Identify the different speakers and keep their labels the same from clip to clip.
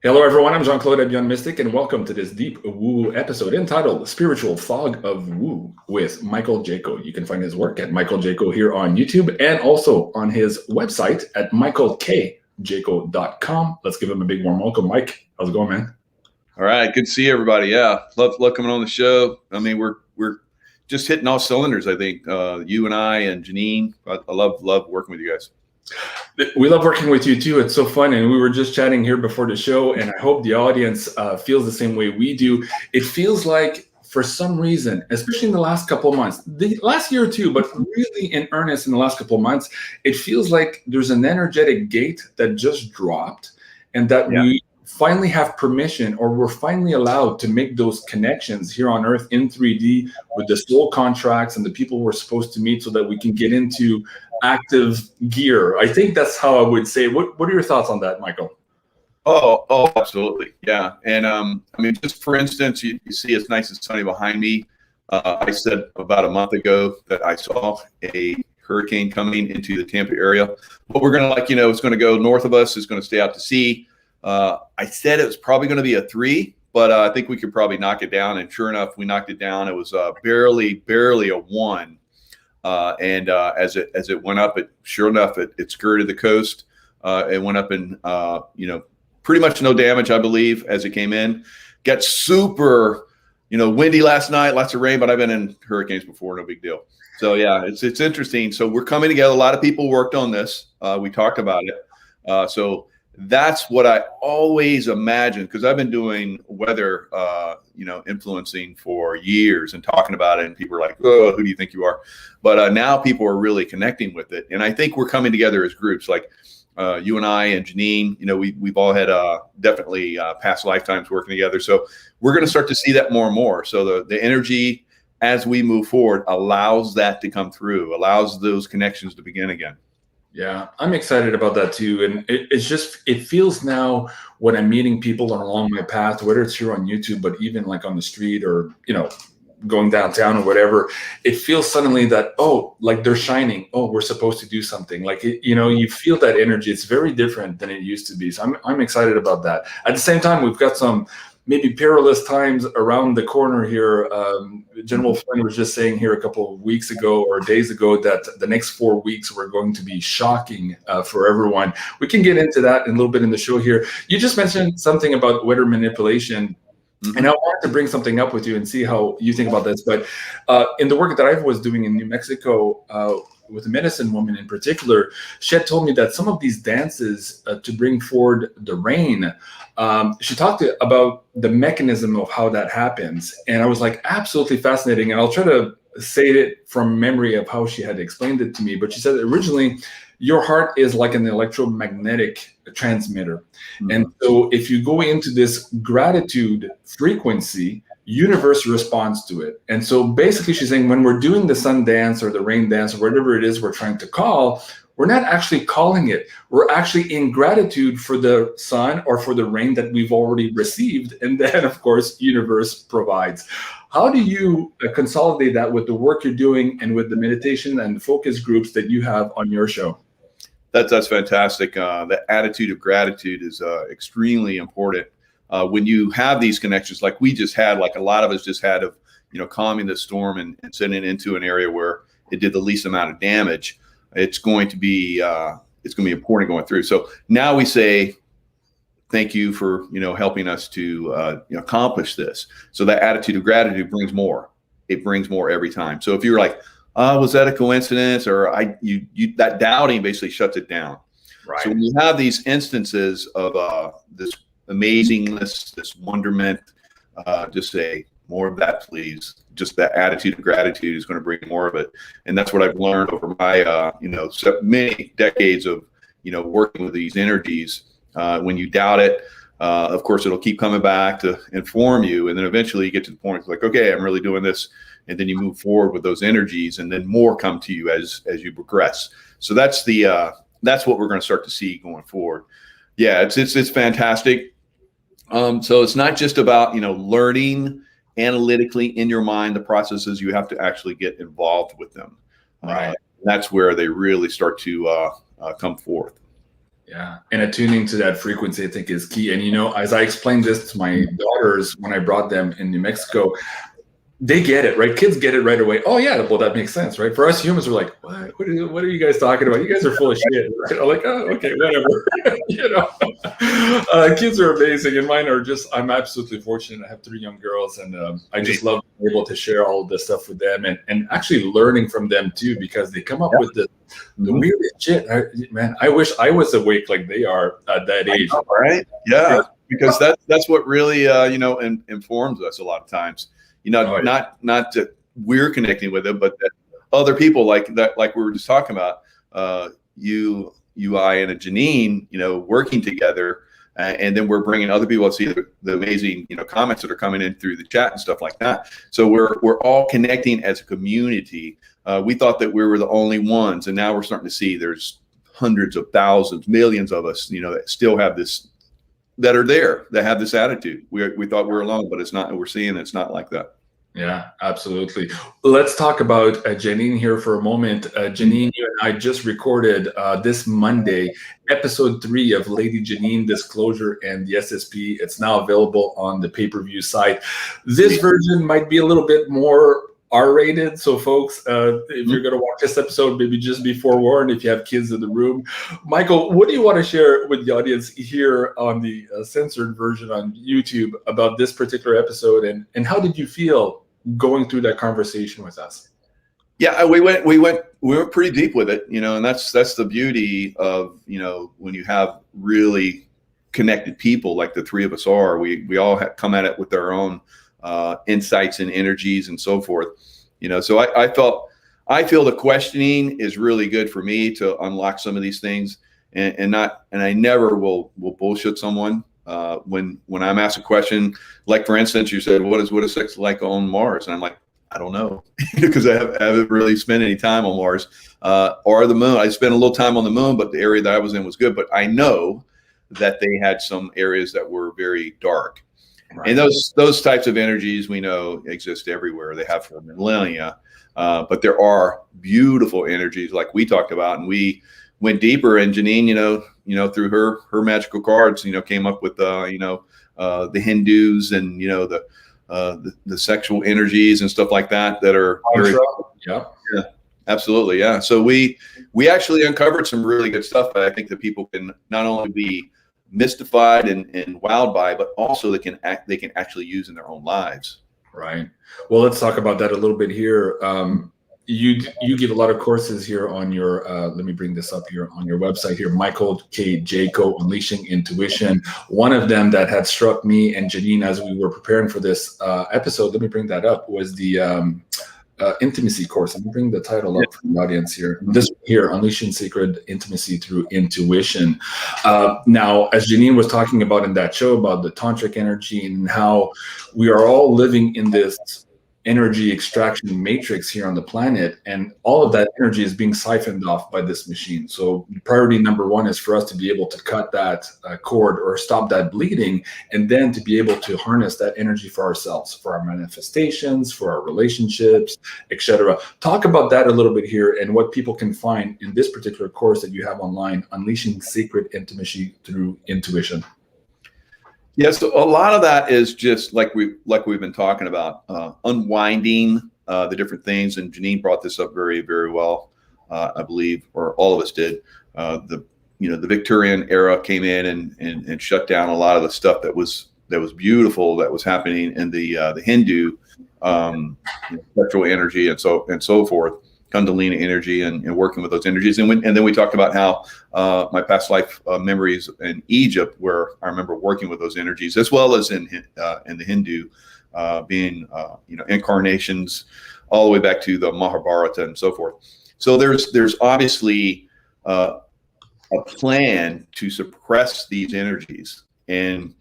Speaker 1: Hello, everyone. I'm Jean-Claude BeyondMystic, and welcome to this deep woo episode entitled Spiritual Fog of Woo with Michael Jaco. You can find his work at Michael Jaco here on YouTube and also on his website at michaelkjaco.com. Let's give him a big warm welcome. Mike, how's it going, man?
Speaker 2: All right. Good to see everybody. Yeah. Love coming on the show. I mean, we're just hitting all cylinders, I think. You and I and Janine, I love working with you guys.
Speaker 1: We love working with you too. It's so fun. And we were just chatting here before the show, and I hope the audience feels the same way we do. It feels like for some reason, especially in the last couple of months, the last year or two, but really in earnest in the last couple of months, it feels like there's an energetic gate that just dropped, and that we finally have permission, or we're finally allowed to make those connections here on Earth in 3D with the soul contracts and the people we're supposed to meet so that we can get into active gear. I think that's how I would say. What are your thoughts on that, Michael?
Speaker 2: Oh, absolutely. Yeah. And I mean, just for instance, you see it's nice and sunny behind me. I said about a month ago that I saw a hurricane coming into the Tampa area. But we're going to, it's going to go north of us. It's going to stay out to sea. I said it was probably going to be a 3, but I think we could probably knock it down. And sure enough, we knocked it down. It was barely a 1. And as it went up, sure enough, it skirted the coast. It went up and, pretty much no damage, I believe, as it came in. Got super, windy last night, lots of rain, but I've been in hurricanes before, no big deal. So yeah, it's interesting. So we're coming together. A lot of people worked on this. We talked about it. So that's what I always imagined, because I've been doing weather, influencing for years and talking about it. And people are like, oh, who do you think you are? But now people are really connecting with it. And I think we're coming together as groups, like you and I and Janine. We've all had definitely past lifetimes working together. So we're going to start to see that more and more. So the energy as we move forward allows that to come through, allows those connections to begin again.
Speaker 1: Yeah, I'm excited about that too. And it feels now when I'm meeting people along my path, whether it's here on YouTube, but even like on the street or, going downtown or whatever, it feels suddenly that, like they're shining. Oh, we're supposed to do something. Like, you feel that energy. It's very different than it used to be. So I'm excited about that. At the same time, we've got some maybe perilous times around the corner here. General Flynn was just saying here a couple of weeks ago or days ago that the next 4 weeks were going to be shocking for everyone. We can get into that in a little bit in the show here. You just mentioned something about weather manipulation. And I wanted to bring something up with you and see how you think about this. But in the work that I was doing in New Mexico, with a medicine woman in particular, she had told me that some of these dances to bring forward the rain, she talked about the mechanism of how that happens. And I was like, absolutely fascinating. And I'll try to say it from memory of how she had explained it to me. But she said originally, your heart is like an electromagnetic transmitter. And so if you go into this gratitude frequency, universe responds to it. And so basically she's saying when we're doing the sun dance or the rain dance or whatever it is we're trying to call, we're not actually calling it. We're actually in gratitude for the sun or for the rain that we've already received. And then, of course, universe provides. How do you consolidate that with the work you're doing and with the meditation and the focus groups that you have on your show?
Speaker 2: That's fantastic. The attitude of gratitude is extremely important. When you have these connections, like we just had, like a lot of us just had of, calming the storm and sending it into an area where it did the least amount of damage, it's going to be important going through. So now we say, thank you for, helping us to accomplish this. So that attitude of gratitude brings more. It brings more every time. So if you're like, was that a coincidence? Or that doubting basically shuts it down.
Speaker 1: Right.
Speaker 2: So when you have these instances of this amazingness, this wonderment, just say more of that, please. Just that attitude of gratitude is going to bring more of it. And that's what I've learned over my, many decades of, working with these energies. When you doubt it, of course, it'll keep coming back to inform you. And then eventually you get to the point like, okay, I'm really doing this. And then you move forward with those energies, and then more come to you as you progress. So that's what we're going to start to see going forward. Yeah, it's fantastic. So it's not just about, learning analytically in your mind the processes. You have to actually get involved with them.
Speaker 1: Right.
Speaker 2: That's where they really start to come forth.
Speaker 1: Yeah. And attuning to that frequency, I think, is key. And, as I explained this to my daughters when I brought them in New Mexico, they get it, right? Kids get it right away. Oh, yeah, well, that makes sense, right? For us humans, we're like, what are you guys talking about? You guys are full of shit. Right? I'm like, oh, okay, whatever. Kids are amazing. And mine are I'm absolutely fortunate. I have 3 young girls, and I just love being able to share all of this stuff with them and actually learning from them, too, because they come up with the weirdest shit. Man, I wish I was awake like they are at that age.
Speaker 2: Know, right? Yeah. Because that's what really, informs us a lot of times. Not that we're connecting with them, but that other people like we were just talking about, you, I, and a Janine, working together, and then we're bringing other people to see the amazing, comments that are coming in through the chat and stuff like that. So we're all connecting as a community. We thought that we were the only ones, and now we're starting to see there's hundreds of thousands, millions of us, that still have this. That are there, that have this attitude. We thought we were alone, but it's not. We're seeing it's not like that.
Speaker 1: Yeah, absolutely. Let's talk about Janine here for a moment. Janine, you and I just recorded this Monday, episode 3 of Lady Janine Disclosure and the SSP. It's now available on the pay-per-view site. This version might be a little bit more R-rated, so folks, if you're going to watch this episode, maybe just be forewarned if you have kids in the room. Michael, what do you want to share with the audience here on the censored version on YouTube about this particular episode, and how did you feel going through that conversation with us?
Speaker 2: Yeah, we went pretty deep with it, and that's the beauty of when you have really connected people like the 3 of us are. We all come at it with our own insights and energies and so forth, so I feel the questioning is really good for me to unlock some of these things, and I never will bullshit someone when I'm asked a question, like for instance, you said, what is sex like on Mars? And I'm like, I don't know, because I haven't really spent any time on Mars or the moon. I spent a little time on the moon, but the area that I was in was good. But I know that they had some areas that were very dark. Right. And those types of energies we know exist everywhere. They have for millennia, but there are beautiful energies like we talked about, and we went deeper. And Janine, through her magical cards, came up with the Hindus and the sexual energies and stuff like that are very, yeah, absolutely, yeah. So we actually uncovered some really good stuff that I think that people can not only be mystified and wowed by, but also they can actually use in their own lives.
Speaker 1: Right. Well, let's talk about that a little bit here. You give a lot of courses here on your let me bring this up here on your website here, Michael Jaco, Unleashing Intuition. One of them that had struck me and Janine as we were preparing for this episode, let me bring that up, was the intimacy course. Let me bring the title up for the audience here. This here, Unleashing Sacred Intimacy Through Intuition. Now, as Janine was talking about in that show about the tantric energy and how we are all living in this energy extraction matrix here on the planet, and all of that energy is being siphoned off by this machine. So priority number 1 is for us to be able to cut that cord or stop that bleeding, and then to be able to harness that energy for ourselves, for our manifestations, for our relationships, etc. Talk about that a little bit here and what people can find in this particular course that you have online, Unleashing Sacred Intimacy Through Intuition.
Speaker 2: Yeah, so a lot of that is just like we've been talking about, unwinding the different things. And Janine brought this up very, very well, I believe, or all of us did. The Victorian era came in and shut down a lot of the stuff that was beautiful that was happening in the Hindu sexual energy and so forth. Kundalini energy and working with those energies. And then we talked about how my past life memories in Egypt, where I remember working with those energies, as well as in the Hindu, being incarnations all the way back to the Mahabharata and so forth. So there's obviously a plan to suppress these energies, and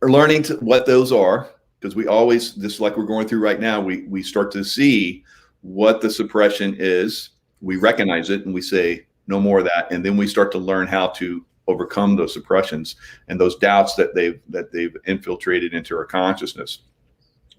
Speaker 2: learning what those are, because we always, just like we're going through right now, we start to see what the suppression is. We recognize it and we say no more of that, and then we start to learn how to overcome those suppressions and those doubts that they've infiltrated into our consciousness.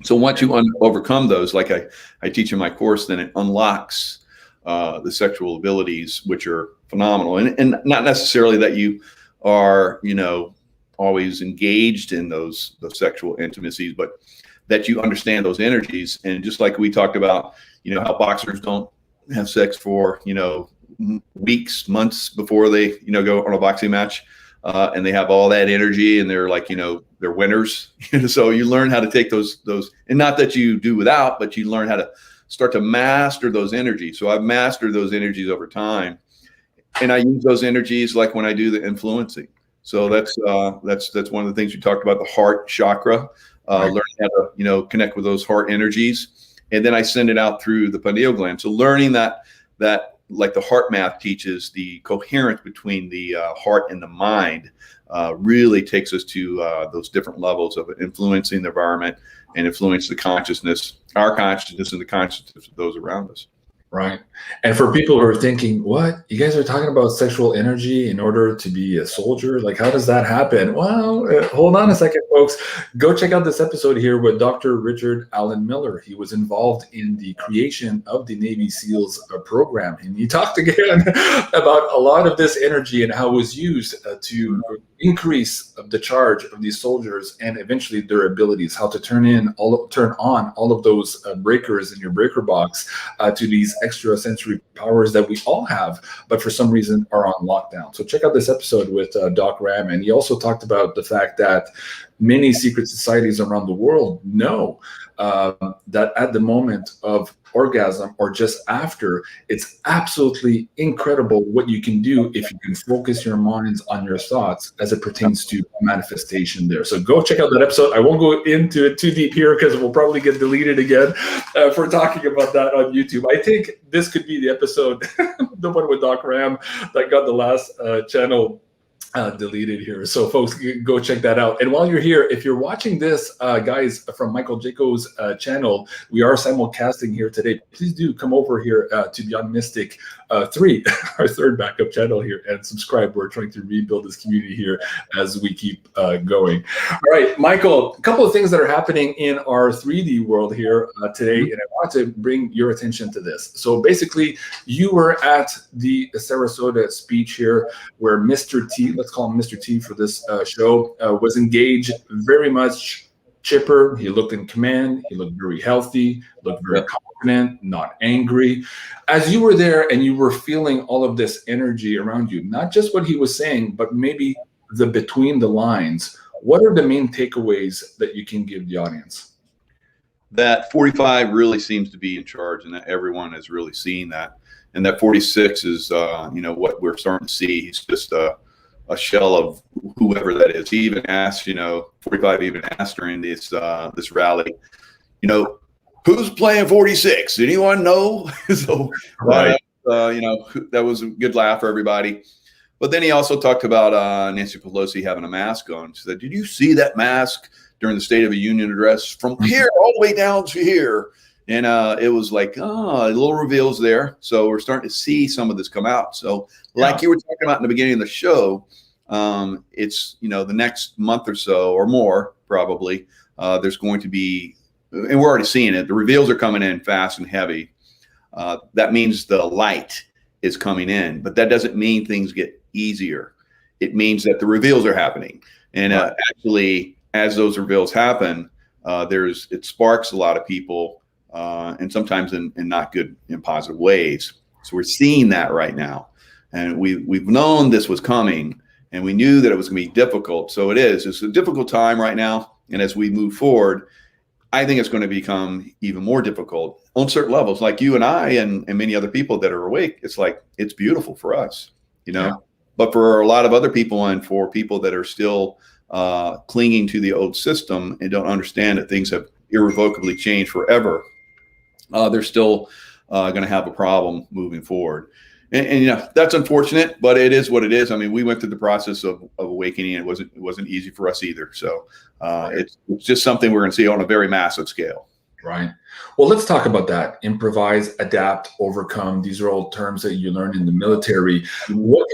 Speaker 2: So once you overcome those, like I teach in my course, then it unlocks the sexual abilities, which are phenomenal. And not necessarily that you are, you know, always engaged in those sexual intimacies, but that you understand those energies. And just like we talked about, you know, how boxers don't have sex for, you know, weeks, months before they, you know, go on a boxing match, and they have all that energy and they're like, you know, they're winners. So you learn how to take those, and not that you do without, but you learn how to start to master those energies. So I've mastered those energies over time, and I use those energies like when I do the influencing. So that's one of the things you talked about, the heart chakra, learning how to, you know, connect with those heart energies. And then I send it out through the pineal gland. So learning that like the heart math teaches, the coherence between the heart and the mind really takes us to those different levels of influencing the environment and influence the consciousness, our consciousness, and the consciousness of those around us.
Speaker 1: Right. And for people who are thinking, what, you guys are talking about sexual energy in order to be a soldier? Like, how does that happen? Well, hold on a second, folks. Go check out this episode here with Dr. Richard Allen Miller. He was involved in the creation of the Navy SEALs program. And he talked again about a lot of this energy and how it was used to increase the charge of these soldiers and eventually their abilities, how to turn on all of those breakers in your breaker box to these extrasensory powers that we all have, but for some reason are on lockdown. So check out this episode with Doc Ram. And he also talked about the fact that many secret societies around the world know that at the moment of orgasm or just after, it's absolutely incredible what you can do if you can focus your minds on your thoughts as it pertains to manifestation there. So go check out that episode. I won't go into it too deep here because we'll probably get deleted again for talking about that on YouTube. I think this could be the episode, the one with Doc Ram that got the last channel deleted here. So folks, go check that out. And while you're here, if you're watching this, guys, from Michael Jaco's channel, we are simulcasting here today. Please do come over here to BeyondMystic 3, our third backup channel here, and subscribe. We're trying to rebuild this community here as we keep going. All right, Michael, a couple of things that are happening in our 3D world here today, and I want to bring your attention to this. So basically, you were at the Sarasota speech here where Mr. T, let's call him Mr. T for this show, was engaged, very much chipper. He looked in command. He looked very healthy, looked very confident, not angry. As you were there and you were feeling all of this energy around you, not just what he was saying, but maybe the between the lines, what are the main takeaways that you can give the audience?
Speaker 2: That 45 really seems to be in charge, and that everyone is really seeing that. And that 46 is, you know, what we're starting to see. He's just a shell of whoever that is. He even asked, you know, 45 even asked during this this rally, you know, who's playing 46? Anyone know? So,
Speaker 1: right.
Speaker 2: You know, that was a good laugh for everybody. But then he also talked about Nancy Pelosi having a mask on. She said, did you see that mask during the State of the Union address from here all the way down to here? And it was like, little reveals there. So we're starting to see some of this come out. So like you were talking about in the beginning of the show, it's, you know, the next month or so or more, probably, there's going to be, and we're already seeing it, the reveals are coming in fast and heavy. That means the light is coming in, but that doesn't mean things get easier. It means that the reveals are happening. And actually, as those reveals happen, it sparks a lot of people, and sometimes in not good and positive ways. So we're seeing that right now. And we've known this was coming, and we knew that it was going to be difficult. So it's a difficult time right now. And as we move forward, I think it's going to become even more difficult on certain levels. Like you and I and many other people that are awake, it's like, it's beautiful for us, you know. Yeah. But for a lot of other people, and for people that are still clinging to the old system and don't understand that things have irrevocably changed forever, they're still going to have a problem moving forward. And you know, that's unfortunate, but it is what it is. I mean, we went through the process of awakening, and it wasn't easy for us either. So it's just something we're going to see on a very massive scale.
Speaker 1: Right. Well, let's talk about that. Improvise, adapt, overcome. These are all terms that you learn in the military.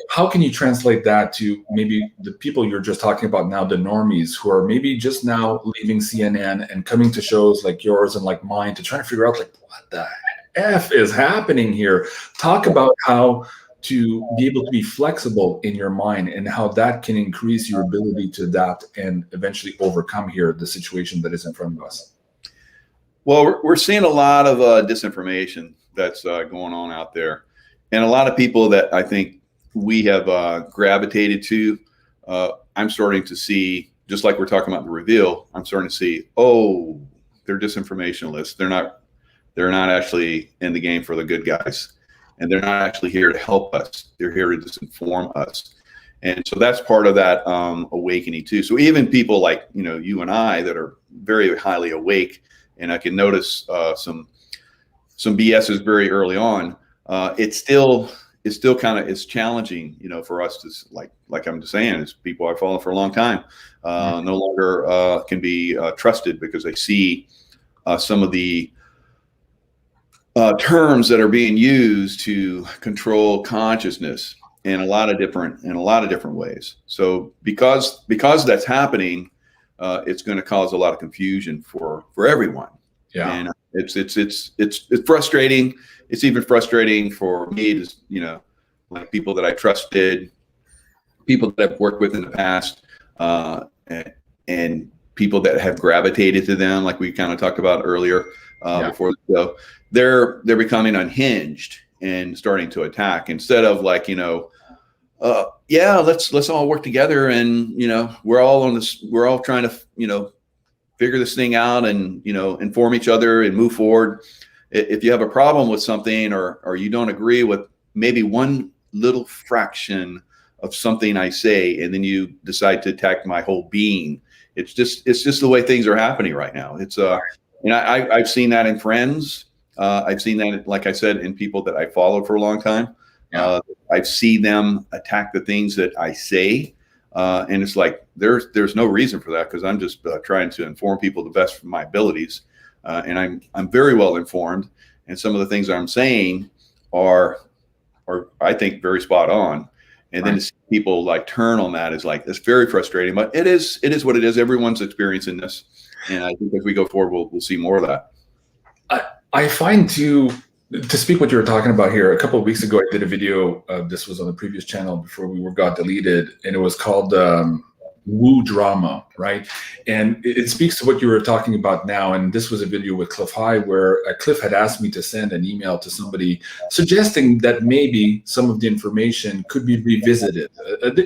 Speaker 1: How can you translate that to maybe the people you're just talking about now, the normies who are maybe just now leaving CNN and coming to shows like yours and like mine to try to figure out, like, what the F is happening here? Talk about how to be able to be flexible in your mind, and how that can increase your ability to adapt and eventually overcome here the situation that is in front of us?
Speaker 2: Well, we're seeing a lot of disinformation that's going on out there, and a lot of people that I think we have gravitated to. I'm starting to see, just like we're talking about the reveal, I'm starting to see, oh, they're disinformationalists. They're not actually in the game for the good guys, and they're not actually here to help us. They're here to disinform us. And so that's part of that awakening too. So even people like, you and I that are very highly awake, and I can notice some BS's very early on. It's still kind of, it's challenging, for us to, like I'm just saying, is people I've followed for a long time no longer can be trusted, because they see some of the terms that are being used to control consciousness in a lot of different ways. So because that's happening, it's going to cause a lot of confusion for everyone.
Speaker 1: Yeah.
Speaker 2: And it's frustrating. It's even frustrating for me to, like people that I trusted, people that I've worked with in the past, and people that have gravitated to them, like we kind of talked about earlier before the show. They're becoming unhinged and starting to attack, instead of like, let's all work together, and we're all trying to figure this thing out, and inform each other and move forward. If you have a problem with something, or you don't agree with maybe one little fraction of something I say, and then you decide to attack my whole being, it's just the way things are happening right now. It's I've seen that in friends. I've seen that, like I said, in people that I followed for a long time. I've seen them attack the things that I say, and it's like there's no reason for that, because I'm just trying to inform people the best of my abilities, and I'm very well informed, and some of the things I'm saying are I think very spot on. And then to see people like turn on that is like, it's very frustrating, but it is what it is. Everyone's experiencing this, and I think as we go forward, we'll see more of that.
Speaker 1: I find to speak what you were talking about here, a couple of weeks ago, I did a video. This was on the previous channel before we got deleted, and it was called Woo Drama, right? And it speaks to what you were talking about now. And this was a video with Cliff High, where Cliff had asked me to send an email to somebody suggesting that maybe some of the information could be revisited.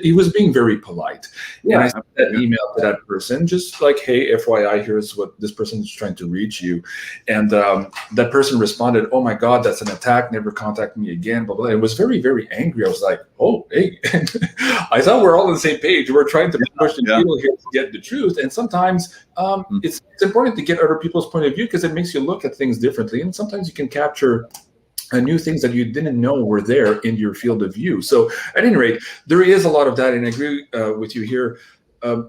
Speaker 1: He was being very polite. And I sent that email to that person, just like, hey, FYI, here's what this person is trying to reach you. And that person responded, oh my God, that's an attack, never contact me again, blah, blah. It was very, very angry. I was like, oh, hey, I thought we're all on the same page. We're trying to push people here to get the truth. And sometimes it's important to get other people's point of view, because it makes you look at things differently. And sometimes you can capture new things that you didn't know were there in your field of view. So at any rate, there is a lot of that. And I agree with you here.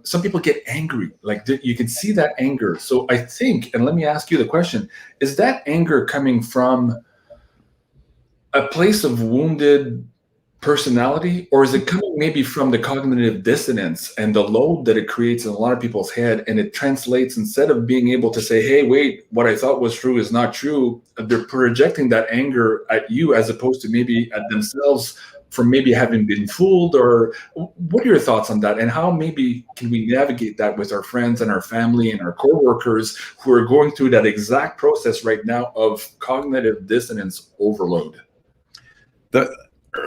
Speaker 1: Some people get angry, like you can see that anger. So I think, and let me ask you the question, is that anger coming from a place of wounded personality, or is it coming maybe from the cognitive dissonance and the load that it creates in a lot of people's head, and it translates, instead of being able to say, hey, wait, what I thought was true is not true, they're projecting that anger at you as opposed to maybe at themselves from maybe having been fooled? Or what are your thoughts on that, and how maybe can we navigate that with our friends and our family and our coworkers who are going through that exact process right now of cognitive dissonance overload?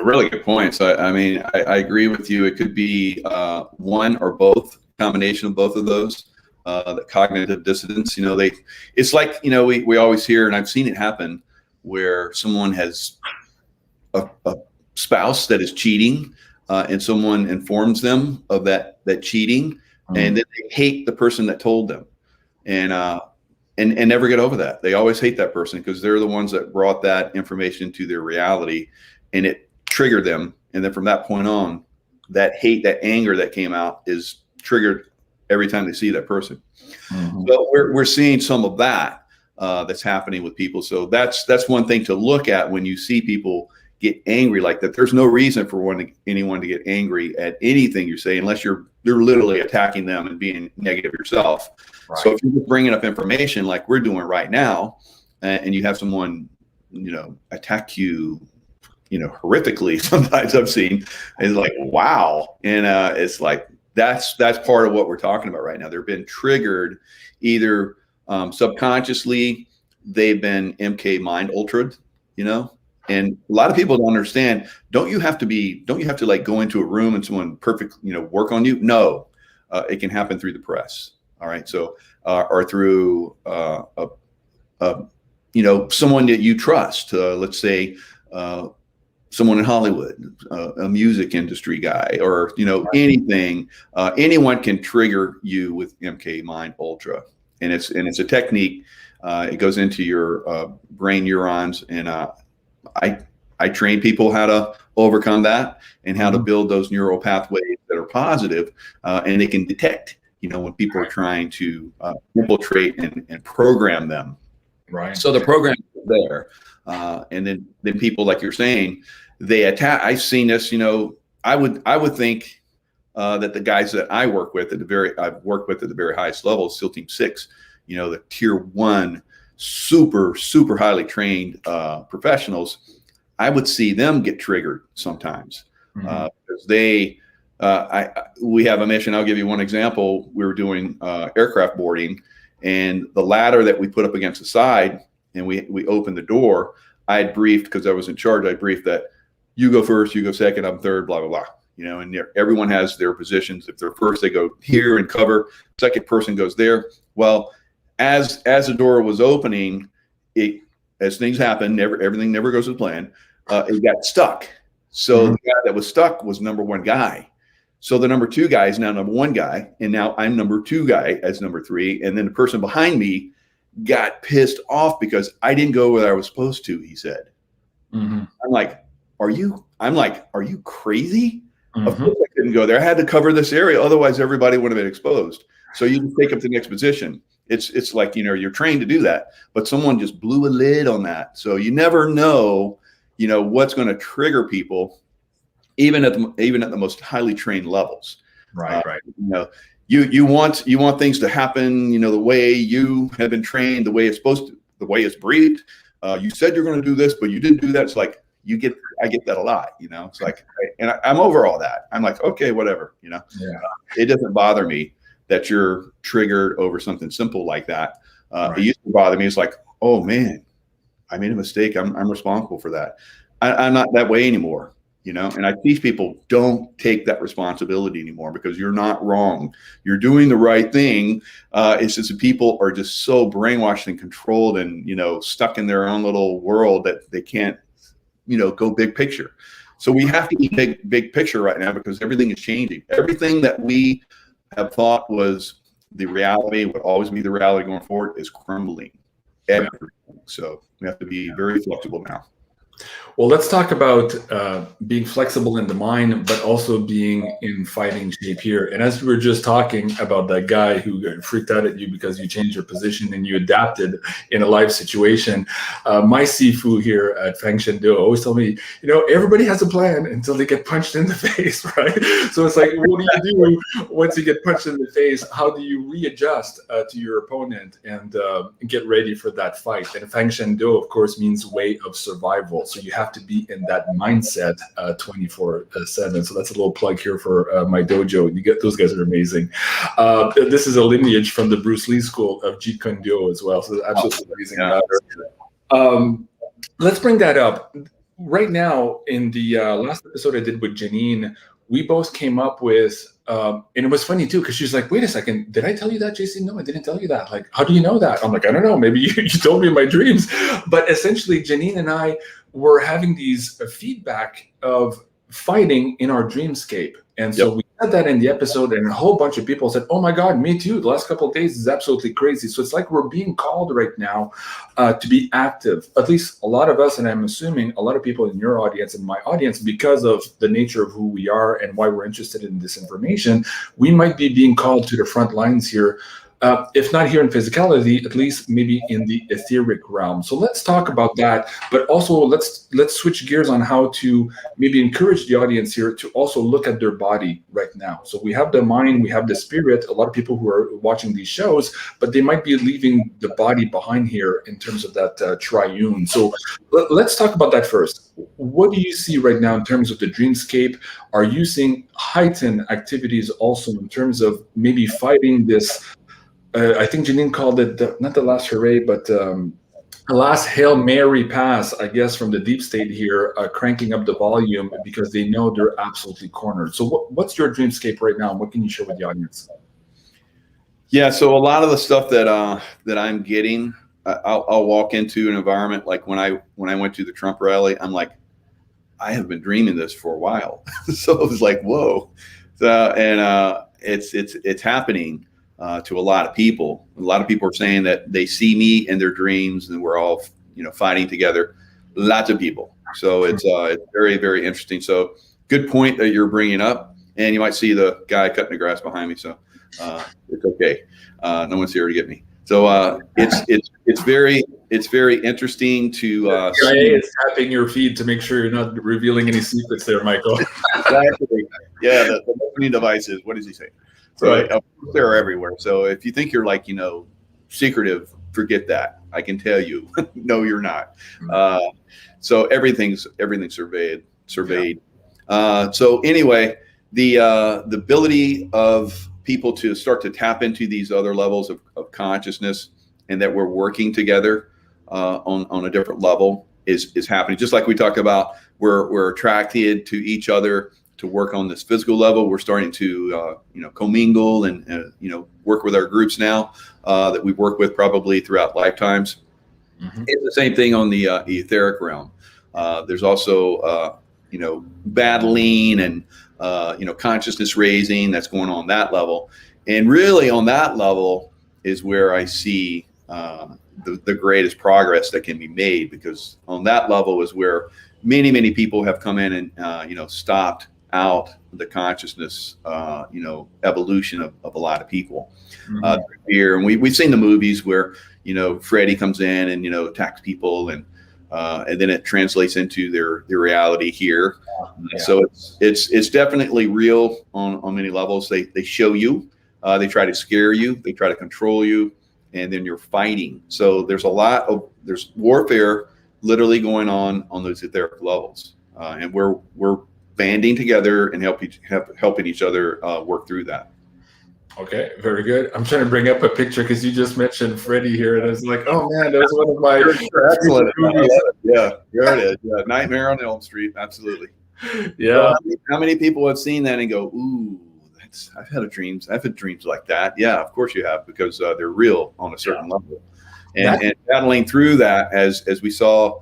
Speaker 2: Really good points. I mean, I agree with you. It could be one or both, combination of both of those. The cognitive dissonance, it's like, we always hear, and I've seen it happen, where someone has a spouse that is cheating, and someone informs them of that cheating, and then they hate the person that told them, and never get over that. They always hate that person because they're the ones that brought that information to their reality, and it triggered them. And then from that point on, that hate, that anger that came out is triggered every time they see that person. So we're seeing some of that that's happening with people. So that's one thing to look at when you see people get angry like that. There's no reason for anyone to get angry at anything you say, unless you're literally attacking them and being negative yourself. Right. So if you're just bringing up information like we're doing right now, and you have someone, attack you horrifically sometimes I've seen. It's like, wow. And it's like, that's part of what we're talking about right now. They've been triggered either subconsciously, they've been MK mind ultraed, and a lot of people don't understand. Don't you have to like go into a room and someone work on you? No, it can happen through the press. All right. So, or through, someone that you trust, let's say, someone in Hollywood, a music industry guy, or, anything, anyone can trigger you with MK mind ultra. And it's a technique. It goes into your brain neurons, and I train people how to overcome that and how to build those neural pathways that are positive, and they can detect, when people are trying to infiltrate and program them.
Speaker 1: Right.
Speaker 2: So the program is there, and then people, like you're saying, they attack. I've seen this. I would think that the guys that I've worked with at the very highest level, SEAL Team 6, the tier 1, super highly trained professionals, I would see them get triggered sometimes, because we have a mission. I'll give you one example. We were doing aircraft boarding, and the ladder that we put up against the side, and we opened the door. I had briefed, because I was in charge, I briefed that you go first, you go second, I'm third, blah, blah, blah. And everyone has their positions. If they're first, they go here and cover. Second person goes there. Well, as the door was opening, as things happen, everything never goes as planned. It got stuck. So the guy that was stuck was number 1 guy. So the number 2 guy is now number 1 guy, and now I'm number 2 guy as number 3. And then the person behind me got pissed off because I didn't go where I was supposed to. He said, "I'm like, are you crazy? Of course I couldn't go there. I had to cover this area, otherwise everybody would have been exposed. So you can take up the next position." It's like, you're trained to do that, but someone just blew a lid on that. So you never know, what's going to trigger people, even at the most highly trained levels.
Speaker 1: Right.
Speaker 2: You want things to happen, the way you have been trained, the way it's supposed to, the way it's briefed. You said you're going to do this, but you didn't do that. It's like, I get that a lot, it's like, and I'm over all that. I'm like, okay, whatever, it doesn't bother me that you're triggered over something simple like that. It used to bother me. It's like, oh man, I made a mistake. I'm responsible for that. I'm not that way anymore, and I teach people, don't take that responsibility anymore, because you're not wrong. You're doing the right thing. It's just that people are just so brainwashed and controlled and, stuck in their own little world that they can't, go big picture. So we have to be big picture right now, because everything is changing. Everything that we have thought was the reality, would always be the reality going forward, is crumbling. Everything. So we have to be very flexible now.
Speaker 1: Well, let's talk about being flexible in the mind, but also being in fighting shape here. And as we were just talking about that guy who got freaked out at you because you changed your position and you adapted in a live situation, my Sifu here at Feng Shen Do always told me, everybody has a plan until they get punched in the face, right? So it's like, what do you do once you get punched in the face? How do you readjust to your opponent and get ready for that fight? And Feng Shen Do, of course, means way of survival. So you have to be in that mindset 24/7. So that's a little plug here for my dojo. Those guys are amazing. This is a lineage from the Bruce Lee school of Jeet Kune Do as well. So absolutely amazing. Let's bring that up. Right now, in the last episode I did with Janine, we both came up with, and it was funny too, because she's like, wait a second, did I tell you that, JC? No, I didn't tell you that. Like, how do you know that? I'm like, I don't know. Maybe you told me in my dreams. But essentially, Janine and I were having these feedback of fighting in our dreamscape. And so we had that in the episode, and a whole bunch of people said, oh my God, me too. The last couple of days is absolutely crazy. So it's like we're being called right now to be active. At least a lot of us, and I'm assuming a lot of people in your audience and my audience, because of the nature of who we are and why we're interested in this information, we might be being called to the front lines here if not here in physicality, at least maybe in the etheric realm. So let's talk about that, but also let's switch gears on how to maybe encourage the audience here to also look at their body right now. So we have the mind, we have the spirit. A lot of people who are watching these shows, but they might be leaving the body behind here in terms of that triune. So let's talk about that first. What do you see right now in terms of the dreamscape? Are you seeing heightened activities also in terms of maybe fighting this? I think Janine called it not the last hooray, but the last Hail Mary pass, I guess, from the deep state here, cranking up the volume because they know they're absolutely cornered. So what's your dreamscape right now? What can you share with the audience?
Speaker 2: Yeah, so a lot of the stuff that that I'm getting, I'll walk into an environment like when I went to the Trump rally, I'm like, I have been dreaming this for a while. So it was like, whoa. And it's happening to a lot of people. A lot of people are saying that they see me in their dreams and we're all, fighting together. Lots of people. So it's very, very interesting. So good point that you're bringing up. And you might see the guy cutting the grass behind me. So it's okay. No one's here to get me. So it's very interesting to
Speaker 1: CIA is tapping your feed to make sure you're not revealing any secrets there, Michael.
Speaker 2: Exactly. Yeah, the listening devices. What does he say? So
Speaker 1: Right.
Speaker 2: they're everywhere. So if you think you're like, secretive, forget that. I can tell you, no, you're not. So everything's surveyed. So anyway, the ability of people to start to tap into these other levels of consciousness, and that we're working together on a different level is happening. Just like we talked about, we're attracted to each other to work on this physical level. We're starting to commingle and work with our groups now that we've worked with probably throughout lifetimes. Mm-hmm. It's the same thing on the etheric realm. There's also battling and consciousness raising that's going on that level. And really on that level is where I see the greatest progress that can be made, because on that level is where many people have come in and stopped out the consciousness evolution of a lot of people. Mm-hmm. Here, and we've seen the movies where Freddy comes in and attacks people, and then it translates into their reality here. Yeah. So it's definitely real on many levels. They show you, they try to scare you, they try to control you, and then you're fighting. So there's there's warfare literally going on those etheric levels, and we're banding together and helping each other work through that.
Speaker 1: Okay, very good. I'm trying to bring up a picture because you just mentioned Freddy here, and I was like, oh man, that was one of my
Speaker 2: excellent movies. Yeah, there it is. Yeah, Nightmare on Elm Street, absolutely.
Speaker 1: Yeah.
Speaker 2: So how many people have seen that and go, ooh, I've had dreams like that. Yeah, of course you have, because they're real on a certain level. And battling through that, as we saw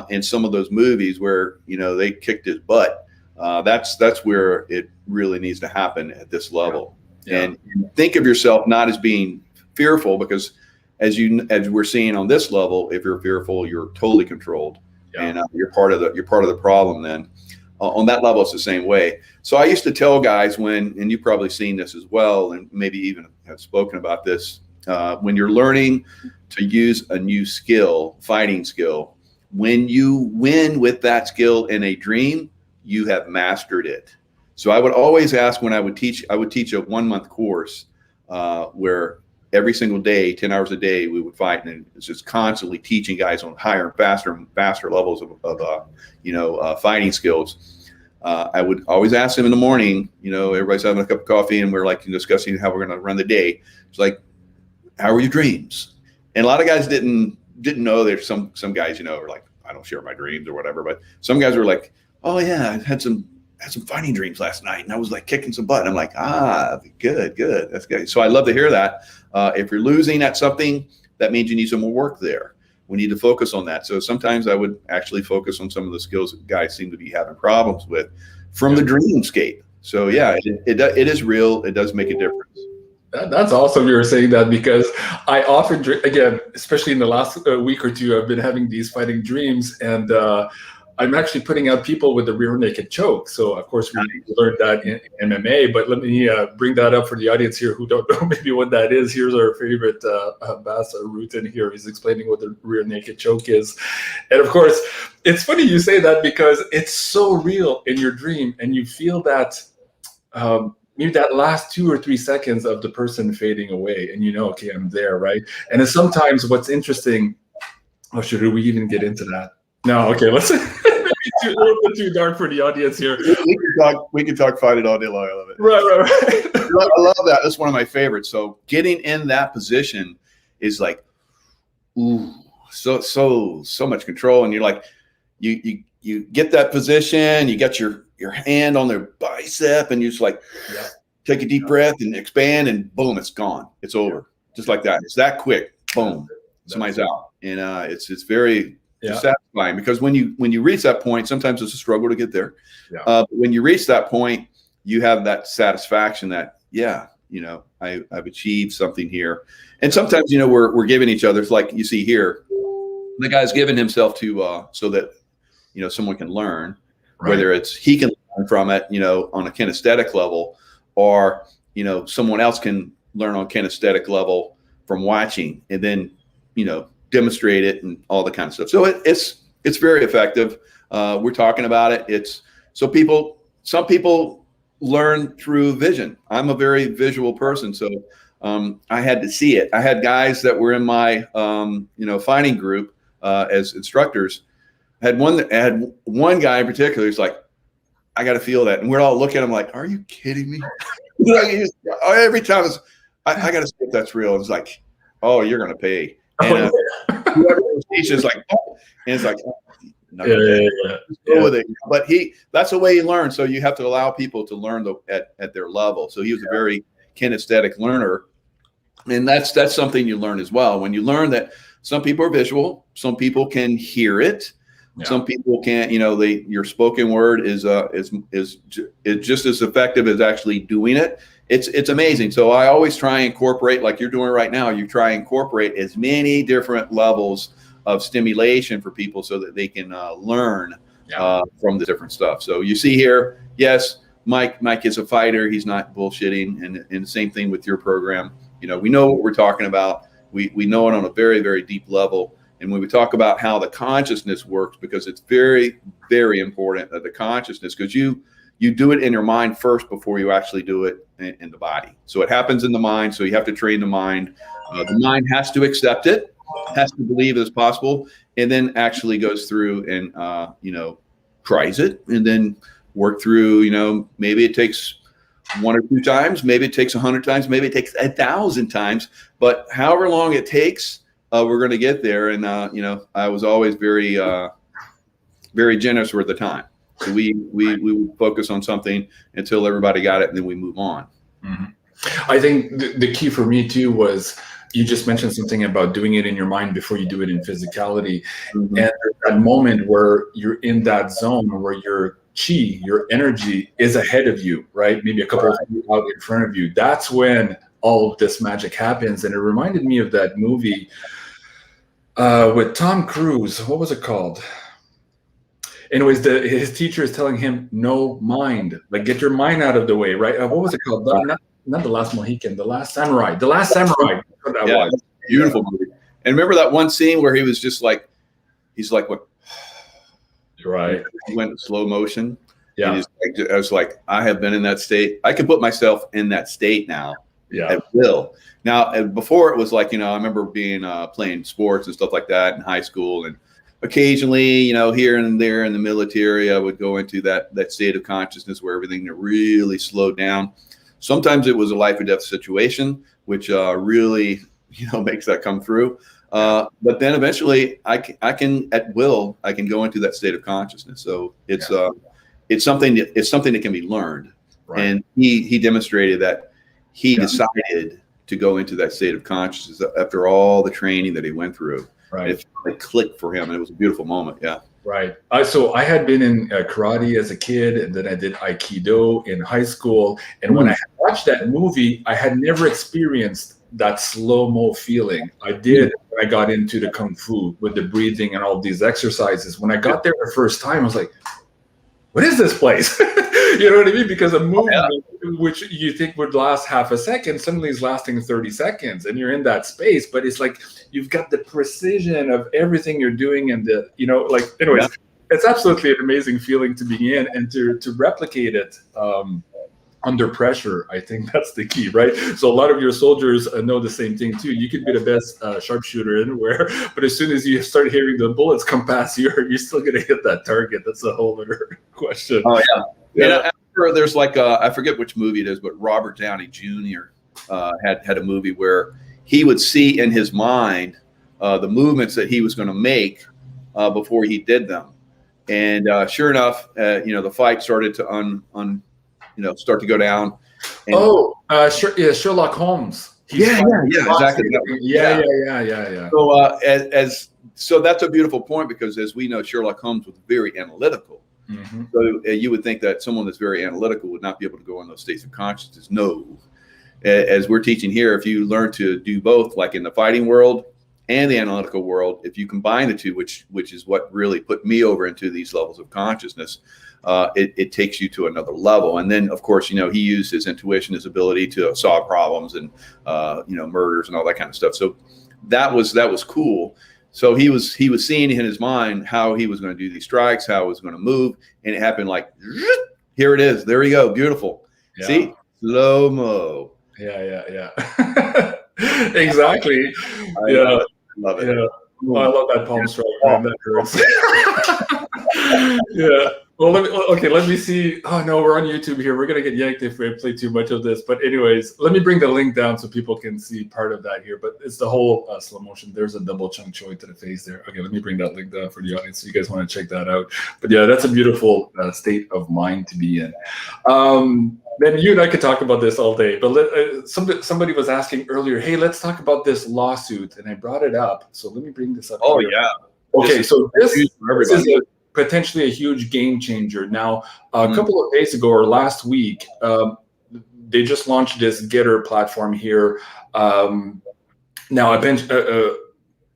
Speaker 2: in some of those movies where they kicked his butt. That's where it really needs to happen at this level. Yeah. And think of yourself not as being fearful, because as we're seeing on this level, if you're fearful, you're totally controlled, and you're part of the problem. Then on that level, it's the same way. So I used to tell guys and you've probably seen this as well, and maybe even have spoken about this, when you're learning to use a new skill, fighting skill, when you win with that skill in a dream, you have mastered it. So I would always ask when I would teach a 1-month course where every single day, 10 hours a day, we would fight, and it's just constantly teaching guys on higher and faster levels of fighting skills. I would always ask them in the morning, everybody's having a cup of coffee and we're like discussing how we're going to run the day. It's like, how are your dreams? And a lot of guys didn't know. There's some guys, are like, I don't share my dreams or whatever, but some guys were like, oh yeah, I had some fighting dreams last night, and I was like kicking some butt. And I'm like, good, that's good. So I love to hear that. If you're losing at something, that means you need some more work there. We need to focus on that. So sometimes I would actually focus on some of the skills that guys seem to be having problems with from the dreamscape. So yeah, it is real. It does make a difference.
Speaker 1: That's awesome you were saying that, because I often, again, especially in the last week or two, I've been having these fighting dreams, and I'm actually putting out people with the rear naked choke. So of course we learned that in MMA, but let me bring that up for the audience here who don't know maybe what that is. Here's our favorite Bassa Rutan here. He's explaining what the rear naked choke is. And of course, it's funny you say that because it's so real in your dream, and you feel that maybe that last 2 or 3 seconds of the person fading away, and okay, I'm there, right? And then sometimes what's interesting, should we even get into that? No, okay, let's maybe a little bit too dark for the audience here.
Speaker 2: We can talk fight it all day long. I love it.
Speaker 1: Right.
Speaker 2: I love that. That's one of my favorites. So getting in that position is like, ooh, so much control, and you're like, you get that position, you got your hand on their bicep, and you just like take a deep breath and expand, and boom, it's gone. It's over. Just like that. It's that quick. Boom. Somebody's out. And it's very satisfying, because when you reach that point, sometimes it's a struggle to get there. But when you reach that point, you have that satisfaction that, I've achieved something here. And sometimes, we're giving each other, it's like you see here, the guy's giving himself to so that someone can learn, whether it's he can learn from it, on a kinesthetic level, or someone else can learn on kinesthetic level from watching, and then demonstrate it and all the kind of stuff. So it's very effective. We're talking about it. It's so some people learn through vision. I'm a very visual person, so I had to see it. I had guys that were in my fighting group as instructors. I had one guy in particular who's like, I got to feel that, and we're all looking at him like, are you kidding me? Every time I got to see if that's real. It's like, oh, you're gonna pay. And whoever teaches like, oh, and it's like, go with it. But that's the way he learns. So you have to allow people to learn at their level. So he was a very kinesthetic learner, and that's something you learn as well. When you learn that some people are visual, some people can hear it, some people can't. Your spoken word is just as effective as actually doing it. It's amazing. So I always try and incorporate, like you're doing right now, you try and incorporate as many different levels of stimulation for people so that they can learn from the different stuff. So you see here, yes, Mike is a fighter. He's not bullshitting. And the same thing with your program. We know what we're talking about. We know it on a very, very deep level. And when we talk about how the consciousness works, because it's very, very important that the consciousness, because you do it in your mind first before you actually do it in the body. So it happens in the mind. So you have to train the mind. The mind has to accept it, has to believe it's possible, and then actually goes through and, tries it, and then work through, maybe it takes 1 or 2 times, maybe it takes 100 times, maybe it takes 1,000 times, but however long it takes, we're going to get there. And, I was always very, very generous with the time. So we would focus on something until everybody got it, and then we move on.
Speaker 1: Mm-hmm. I think the key for me too was, you just mentioned something about doing it in your mind before you do it in physicality. Mm-hmm. And that moment where you're in that zone where your chi, your energy is ahead of you, right? Maybe a couple of feet out in front of you. That's when all of this magic happens. And it reminded me of that movie with Tom Cruise. What was it called? Anyways, his teacher is telling him, no mind, like get your mind out of the way, right? What was it called? Not The Last Mohican, The Last Samurai. The Last Samurai. That was.
Speaker 2: Beautiful movie. And remember that one scene where he was just like, he's like, what?
Speaker 1: Right.
Speaker 2: He went in slow motion.
Speaker 1: Yeah.
Speaker 2: And I was like, I have been in that state. I can put myself in that state now. Yeah. At will. Now, before it was like, I remember being playing sports and stuff like that in high school, and occasionally, here and there in the military, I would go into that state of consciousness where everything really slowed down. Sometimes it was a life or death situation, which really, makes that come through. But then eventually, I can at will, I can go into that state of consciousness. So it's something that can be learned. Right. And he demonstrated that he decided to go into that state of consciousness after all the training that he went through. Right. It clicked for him, and it was a beautiful moment. Yeah.
Speaker 1: Right. So I had been in karate as a kid, and then I did Aikido in high school. And when I watched that movie, I had never experienced that slow-mo feeling. I did when I got into the Kung Fu with the breathing and all these exercises. When I got there the first time, I was like, what is this place? You know what I mean? Because a movement which you think would last half a second suddenly is lasting 30 seconds and you're in that space. But it's like you've got the precision of everything you're doing and the, you know, like, anyways, it's absolutely an amazing feeling to be in and to replicate it under pressure. I think that's the key, right? So a lot of your soldiers know the same thing too. You could be the best sharpshooter anywhere, but as soon as you start hearing the bullets come past you, you're still going to hit that target. That's a whole other question.
Speaker 2: Oh yeah. Yeah. After, there's like I forget which movie it is, but Robert Downey Jr. Had a movie where he would see in his mind the movements that he was going to make before he did them, and sure enough, the fight started to start to go down. And,
Speaker 1: Sherlock Holmes.
Speaker 2: Exactly.
Speaker 1: Yeah.
Speaker 2: So so that's a beautiful point, because as we know, Sherlock Holmes was very analytical.
Speaker 1: Mm-hmm.
Speaker 2: So you would think that someone that's very analytical would not be able to go in those states of consciousness. No, as we're teaching here, if you learn to do both, like in the fighting world and the analytical world, if you combine the two, which is what really put me over into these levels of consciousness, it takes you to another level. And then, of course, he used his intuition, his ability to solve problems and murders and all that kind of stuff. So that was cool. So he was seeing in his mind how he was going to do these strikes, how it was going to move, and it happened like, here it is. There you go. Beautiful. Yeah. See? Slow-mo.
Speaker 1: Yeah. Exactly.
Speaker 2: I love it.
Speaker 1: Yeah. Oh, I love that palm strike, man. That hurts. Yeah. Well, let me see. Oh, no, we're on YouTube here. We're going to get yanked if we play too much of this. But anyways, let me bring the link down so people can see part of that here. But it's the whole slow motion. There's a double chunk choi to the face there. Okay, let me bring that link down for the audience so you guys want to check that out. But yeah, that's a beautiful state of mind to be in. Then you and I could talk about this all day. But somebody was asking earlier, hey, let's talk about this lawsuit. And I brought it up. So let me bring this up.
Speaker 2: Oh,
Speaker 1: here.
Speaker 2: Yeah.
Speaker 1: Okay, so this is potentially a huge game changer. Now, a couple of days ago or last week, they just launched this Getter platform here. Now,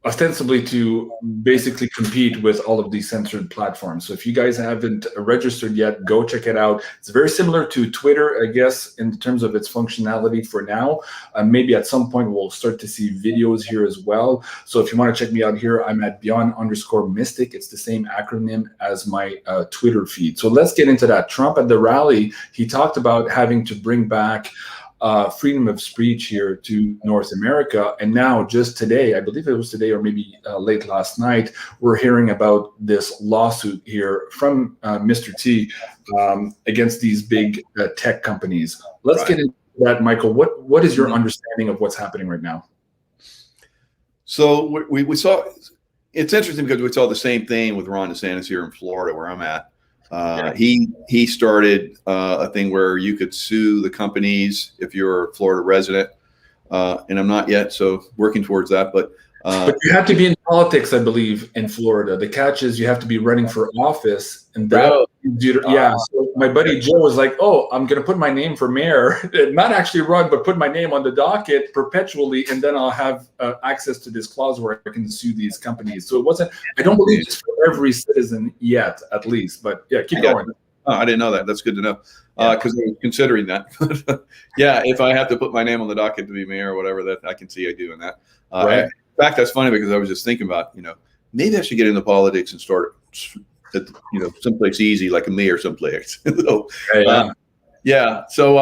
Speaker 1: ostensibly to basically compete with all of these censored platforms. So if you guys haven't registered yet, go check it out. It's very similar to Twitter, I guess, in terms of its functionality for now. Maybe at some point we'll start to see videos here as well. So if you want to check me out here, I'm at Beyond_Mystic. It's the same acronym as my Twitter feed. So let's get into that. Trump at the rally, he talked about having to bring back freedom of speech here to North America. And now just today, I believe it was today or maybe late last night, we're hearing about this lawsuit here from Mr. T against these big tech companies. Let's get into that, Michael. What is your understanding of what's happening right now?
Speaker 2: So we saw, it's interesting because we saw the same thing with Ron DeSantis here in Florida, where I'm at. He started a thing where you could sue the companies if you're a Florida resident, and I'm not yet, so working towards that. But
Speaker 1: you have to be in politics, I believe, in Florida. The catch is you have to be running for office, and that So my buddy Joe was like, "Oh, I'm going to put my name for mayor, not actually run, but put my name on the docket perpetually, and then I'll have access to this clause where I can sue these companies." So it wasn't. I don't believe it's for every citizen yet, at least. But yeah, keep going.
Speaker 2: Oh, I didn't know that. That's good to know, because I was considering that. Yeah, if I have to put my name on the docket to be mayor or whatever, that I can see I doing that. In fact, that's funny because I was just thinking about, maybe I should get into politics and start at, someplace easy like me or someplace. So, So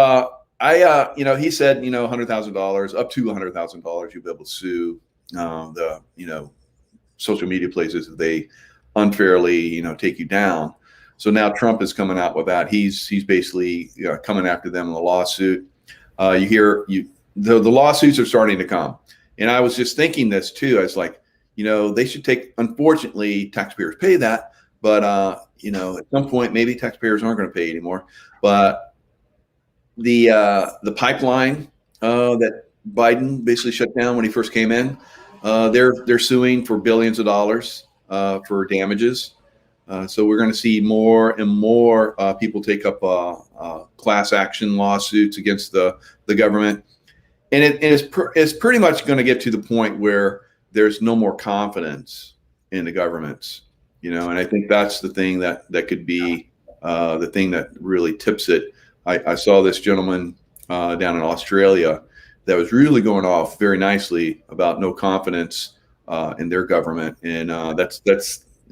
Speaker 2: he said, $100,000, up to $100,000, you'll be able to sue the social media places if they unfairly take you down. So now Trump is coming out with that. He's basically coming after them in the lawsuit. The lawsuits are starting to come. And I was just thinking this too. I was like, they should take, unfortunately, taxpayers pay that. But, at some point, maybe taxpayers aren't going to pay anymore. But the pipeline that Biden basically shut down when he first came in, they're suing for billions of dollars for damages. So we're going to see more and more people take up class action lawsuits against the government. and it's pretty much going to get to the point where there's no more confidence in the governments, and I think that's the thing that could be the thing that really tips it. I saw this gentleman down in Australia that was really going off very nicely about no confidence in their government, and that's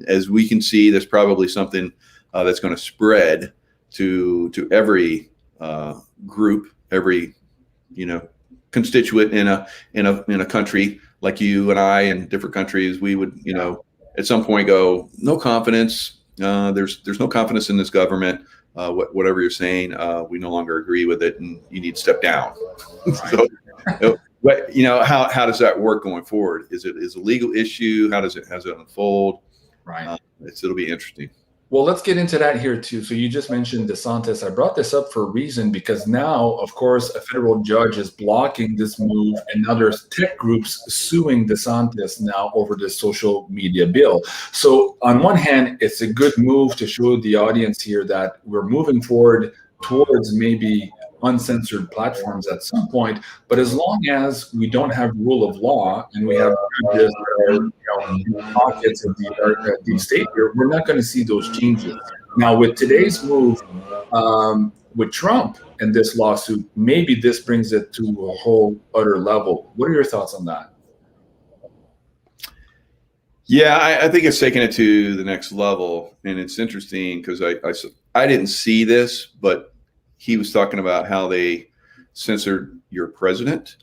Speaker 2: as we can see, there's probably something that's going to spread to every group, every constituent in a country like you and I in different countries. We would at some point go, no confidence. There's no confidence in this government. Whatever you're saying, we no longer agree with it, and you need to step down. So, how does that work going forward? Is it a legal issue? How does it unfold?
Speaker 1: Right.
Speaker 2: It'll be interesting.
Speaker 1: Well, let's get into that here too. So you just mentioned DeSantis. I brought this up for a reason, because now, of course, a federal judge is blocking this move, and now there's tech groups suing DeSantis now over this social media bill. So on one hand, it's a good move to show the audience here that we're moving forward towards maybe uncensored platforms at some point, but as long as we don't have rule of law and we have judges that are in pockets of the deep state here, we're not going to see those changes. Now, with today's move with Trump and this lawsuit, maybe this brings it to a whole other level. What are your thoughts on that?
Speaker 2: Yeah, I think it's taking it to the next level, and it's interesting because I didn't see this, but he was talking about how they censored your president.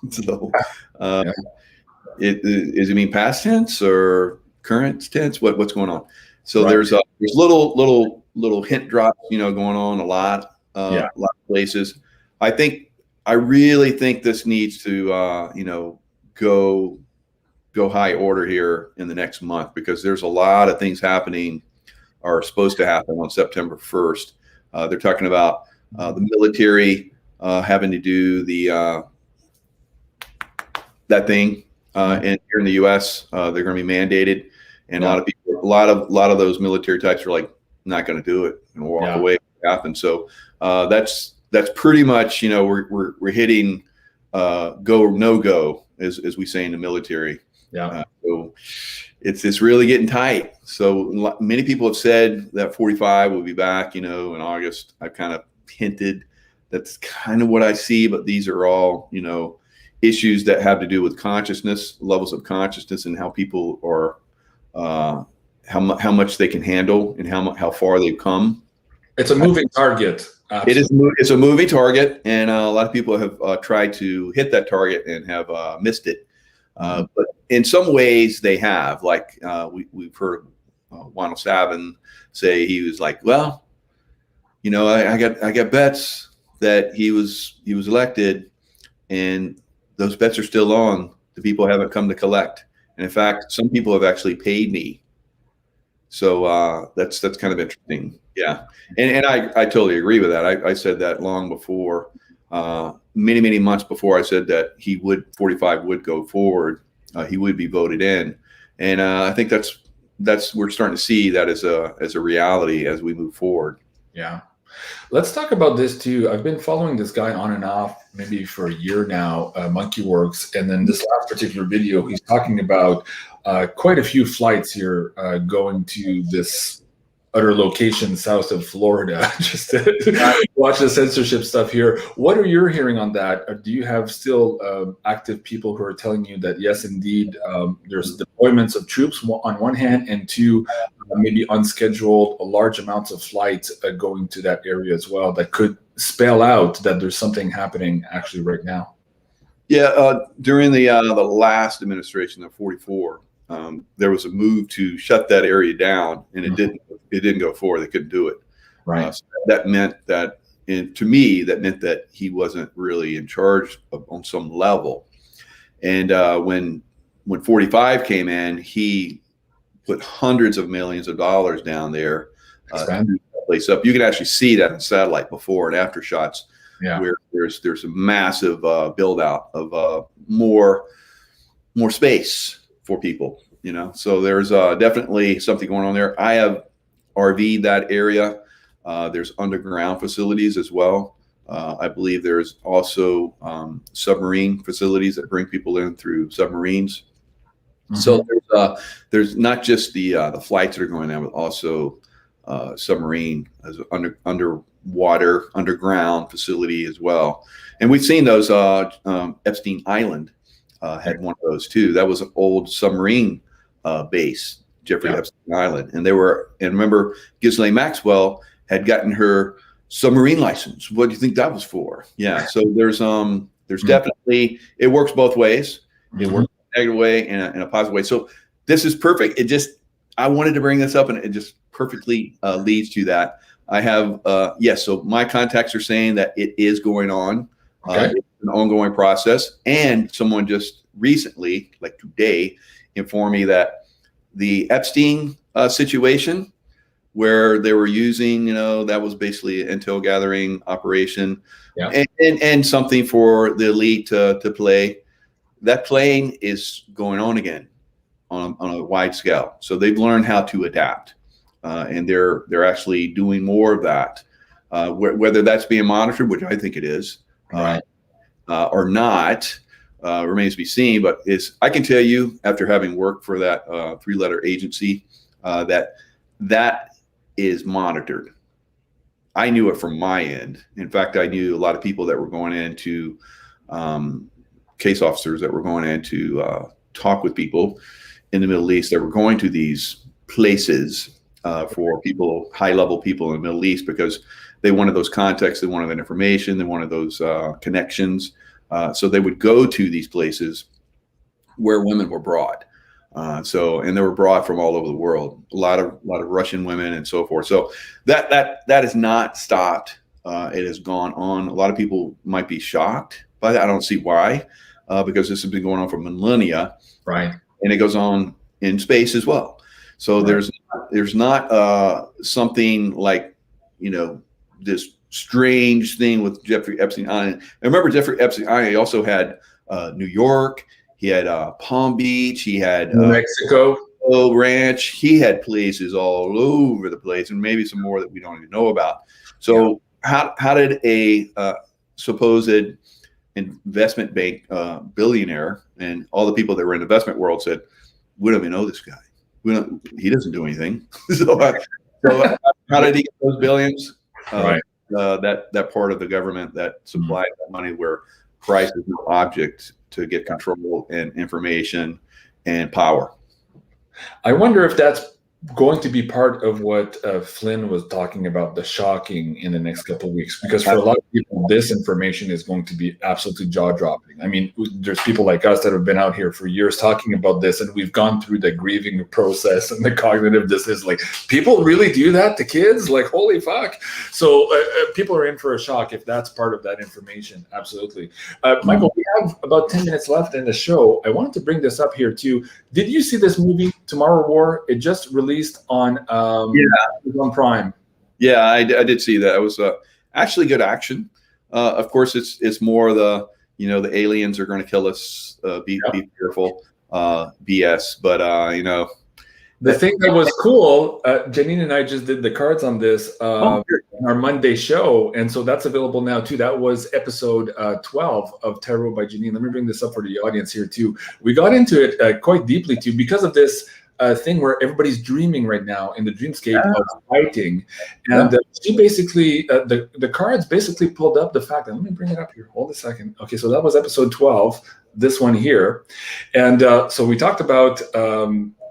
Speaker 2: So, does it mean past tense or current tense? What's going on? So there's little hint drops, going on a lot of places. I really think this needs to, go high order here in the next month, because there's a lot of things happening or supposed to happen on September 1st. They're talking about the military having to do that thing, and here in the U.S. They're going to be mandated, and a lot of people, a lot of those military types are like not going to do it and walk away. Happen. So that's pretty much we're hitting go no go, as we say in the military. So it's really getting tight. So many people have said that 45 will be back, in August. I've kind of hinted that's kind of what I see, but these are all, issues that have to do with consciousness, levels of consciousness, and how people are, how much they can handle and how far they've come. It's a moving target. Absolutely. It's a moving target, and a lot of people have tried to hit that target and have missed it. But in some ways they have, like we've heard Juan Savin say, he was like, well, I got bets that he was elected, and those bets are still on. The people haven't come to collect, and in fact, some people have actually paid me. So that's kind of interesting. Yeah, and I totally agree with that. I said that long before. Many months before, I said that 45 would go forward. He would be voted in, and I think that's we're starting to see that as a reality as we move forward. Yeah,
Speaker 1: let's talk about this too. I've been following this guy on and off maybe for a year now, Monkey Works, and then this last particular video, he's talking about quite a few flights here going to this other location south of Florida, just to watch the censorship stuff here. What are you hearing on that? Do you have still active people who are telling you that, yes, indeed, there's deployments of troops on one hand, and two, maybe unscheduled large amounts of flights going to that area as well, that could spell out that there's something happening actually right now?
Speaker 2: Yeah, during the last administration of 44, there was a move to shut that area down, and it didn't go forward. They couldn't do it.
Speaker 1: Right.
Speaker 2: So that meant that, to me, that meant that he wasn't really in charge on some level. And when 45 came in, he put hundreds of millions of dollars down there to build that place up. You can actually see that in satellite before and after shots, where there's a massive build out of more space for people, so there's definitely something going on there. I have RV'd that area. There's underground facilities as well. I believe there's also submarine facilities that bring people in through submarines. Mm-hmm. So there's not just the flights that are going on, but also submarine as underwater, underground facility as well. And we've seen those. Epstein Island had one of those too. That was an old submarine base, Jeffrey Epstein Island, and remember, Ghislaine Maxwell had gotten her submarine license. What do you think that was for? Yeah. So there's definitely, it works both ways. It works in a negative way and a positive way. So this is perfect. I wanted to bring this up, and it just perfectly leads to that. I have, so my contacts are saying that it is going on. It's an ongoing process. And someone just recently, like today, informed me that the Epstein situation, where they were using, that was basically an intel gathering operation, and something for the elite to play. That playing is going on again on a wide scale. So they've learned how to adapt, and they're actually doing more of that. Whether that's being monitored, which I think it is, or not, remains to be seen. But I can tell you, after having worked for that 3-letter agency, that is monitored. I knew it from my end. In fact, I knew a lot of people that were going into case officers that were going in to talk with people in the Middle East that were going to these places for people, high-level people in the Middle East, because they wanted those contacts, they wanted that information, they wanted those connections. So they would go to these places where women were brought. And they were brought from all over the world, a lot of Russian women and so forth. So that has not stopped. It has gone on. A lot of people might be shocked by that. I don't see why, because this has been going on for millennia,
Speaker 1: right?
Speaker 2: And it goes on in space as well. So there's not something like, this strange thing with Jeffrey Epstein Island. And remember, Jeffrey Epstein Island, he also had New York. He had Palm Beach. He had
Speaker 1: Mexico
Speaker 2: Ranch. He had places all over the place, and maybe some more that we don't even know about. So how did a supposed investment bank billionaire and all the people that were in the investment world said, "We don't even know this guy. He doesn't do anything." so how did he get those billions? That part of the government that supplied that money, where price is no object to get control and information and power.
Speaker 1: I wonder if that's going to be part of what Flynn was talking about, the shocking in the next couple of weeks, because for a lot of people, this information is going to be absolutely jaw-dropping. I mean, there's people like us that have been out here for years talking about this, and we've gone through the grieving process and the cognitive dissonance. Like, people really do that to kids? Like, holy fuck. So people are in for a shock if that's part of that information. Absolutely. Michael, we have about 10 minutes left in the show. I wanted to bring this up here too. Did you see this movie, Tomorrow War? It just released on Amazon Prime.
Speaker 2: Yeah, I did see that. It was actually good action. Of course, it's more the aliens are going to kill us. Be careful, BS. But
Speaker 1: the thing that was cool, Janine and I just did the cards on this on our Monday show, and so that's available now too. That was episode 12 of Tarot by Janine. Let me bring this up for the audience here too. We got into it quite deeply too because of this thing where everybody's dreaming right now in the dreamscape of fighting, and she basically the cards basically pulled up the fact that, let me bring it up here, hold a second. Okay, so that was episode 12, this one here, and so we talked about